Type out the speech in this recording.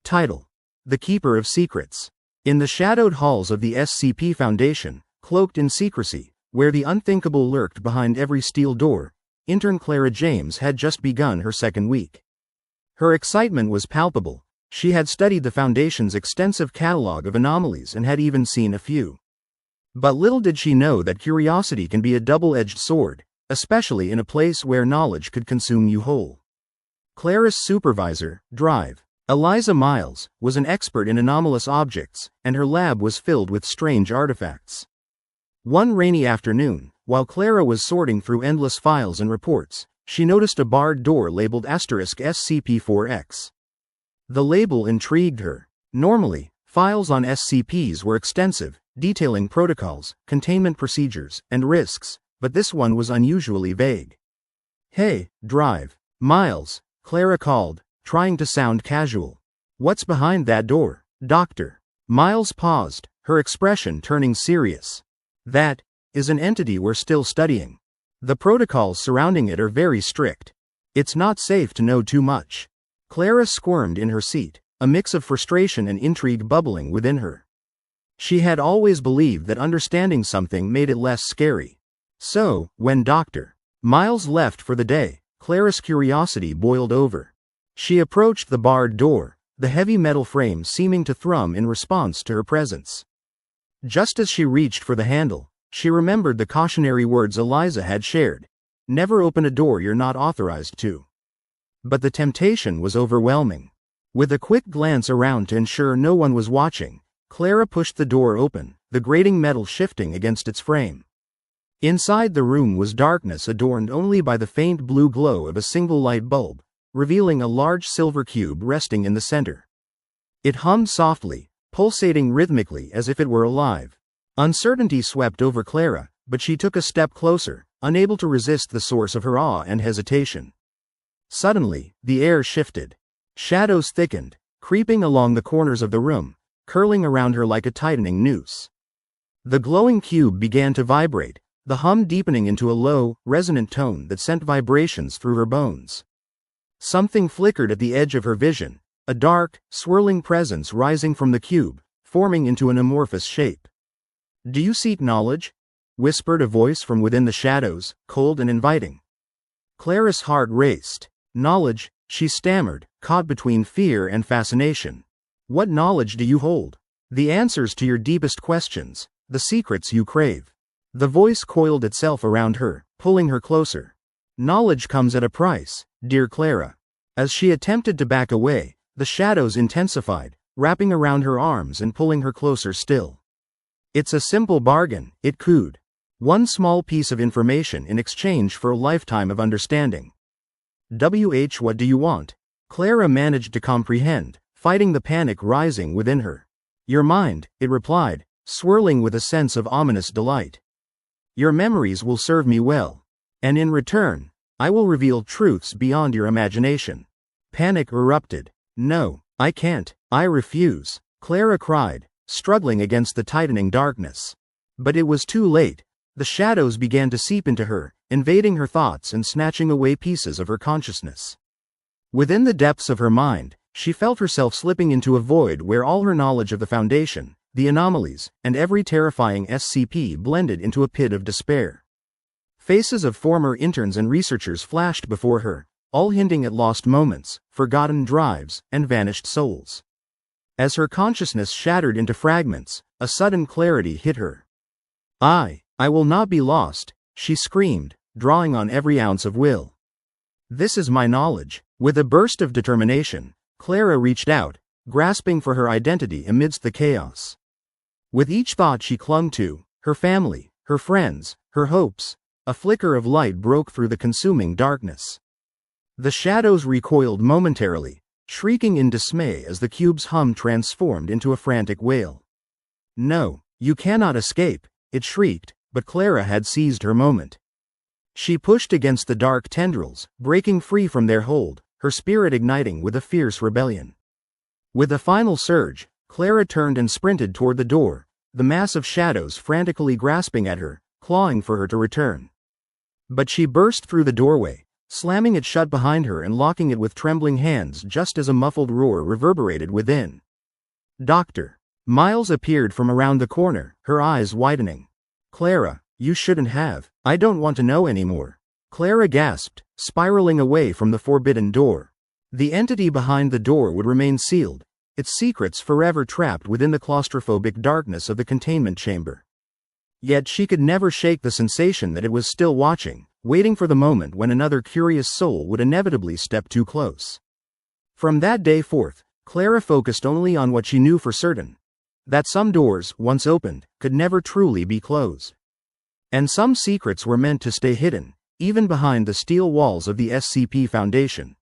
Title: The Keeper of Secrets. In the shadowed halls of the SCP Foundation, cloaked in secrecy, where the unthinkable lurked behind every steel door, intern Clara James had just begun her second week. Her excitement was palpable. She had studied the Foundation's extensive catalog of anomalies and had even seen a few. But little did she know that curiosity can be a double-edged sword, especially in a place where knowledge could consume you whole. Clara's supervisor, Drive, Eliza Miles, was an expert in anomalous objects, and her lab was filled with strange artifacts. One rainy afternoon, while Clara was sorting through endless files and reports, she noticed a barred door labeled *SCP-4X. The label intrigued her. Normally, files on SCPs were extensive, detailing protocols, containment procedures, and risks, but this one was unusually vague. "Hey, Drive, Miles," Clara called, trying to sound casual. "What's behind that door, Doctor?" Miles paused, her expression turning serious. "That is an entity we're still studying. The protocols surrounding it are very strict. It's not safe to know too much." Clara squirmed in her seat, a mix of frustration and intrigue bubbling within her. She had always believed that understanding something made it less scary. So, when Dr. Miles left for the day, Clara's curiosity boiled over. She approached the barred door, the heavy metal frame seeming to thrum in response to her presence. Just as she reached for the handle, she remembered the cautionary words Eliza had shared. "Never open a door you're not authorized to." But the temptation was overwhelming. With a quick glance around to ensure no one was watching, Clara pushed the door open, the grating metal shifting against its frame. Inside the room was darkness adorned only by the faint blue glow of a single light bulb, revealing a large silver cube resting in the center. It hummed softly, pulsating rhythmically as if it were alive. Uncertainty swept over Clara, but she took a step closer, unable to resist the source of her awe and hesitation. Suddenly, the air shifted. Shadows thickened, creeping along the corners of the room, curling around her like a tightening noose. The glowing cube began to vibrate, the hum deepening into a low, resonant tone that sent vibrations through her bones. Something flickered at the edge of her vision, a dark, swirling presence rising from the cube, forming into an amorphous shape. "Do you seek knowledge?" whispered a voice from within the shadows, cold and inviting. Clara's heart raced. "Knowledge," she stammered, caught between fear and fascination. "What knowledge do you hold? The answers to your deepest questions, the secrets you crave." The voice coiled itself around her, pulling her closer. "Knowledge comes at a price, dear Clara." As she attempted to back away, the shadows intensified, wrapping around her arms and pulling her closer still. "It's a simple bargain," it cooed. "One small piece of information in exchange for a lifetime of understanding." What do you want?" Clara managed to comprehend, fighting the panic rising within her. "Your mind," it replied, swirling with a sense of ominous delight. "Your memories will serve me well. And in return, I will reveal truths beyond your imagination." Panic erupted. "No, I can't, I refuse," Clara cried, struggling against the tightening darkness. But it was too late. The shadows began to seep into her, invading her thoughts and snatching away pieces of her consciousness. Within the depths of her mind, she felt herself slipping into a void where all her knowledge of the Foundation, the anomalies, and every terrifying SCP blended into a pit of despair. Faces of former interns and researchers flashed before her, all hinting at lost moments, forgotten drives, and vanished souls. As her consciousness shattered into fragments, a sudden clarity hit her. I will not be lost," she screamed, drawing on every ounce of will. "This is my knowledge." With a burst of determination, Clara reached out, grasping for her identity amidst the chaos. With each thought she clung to, her family, her friends, her hopes, a flicker of light broke through the consuming darkness. The shadows recoiled momentarily, shrieking in dismay as the cube's hum transformed into a frantic wail. "No, you cannot escape," it shrieked, but Clara had seized her moment. She pushed against the dark tendrils, breaking free from their hold, her spirit igniting with a fierce rebellion. With a final surge, Clara turned and sprinted toward the door, the mass of shadows frantically grasping at her, clawing for her to return. But she burst through the doorway, slamming it shut behind her and locking it with trembling hands just as a muffled roar reverberated within. "Doctor." Miles appeared from around the corner, her eyes widening. "Clara, you shouldn't have. I don't want to know anymore." Clara gasped, spiraling away from the forbidden door. The entity behind the door would remain sealed, its secrets forever trapped within the claustrophobic darkness of the containment chamber. Yet she could never shake the sensation that it was still watching, waiting for the moment when another curious soul would inevitably step too close. From that day forth, Clara focused only on what she knew for certain: that some doors, once opened, could never truly be closed. And some secrets were meant to stay hidden, even behind the steel walls of the SCP Foundation.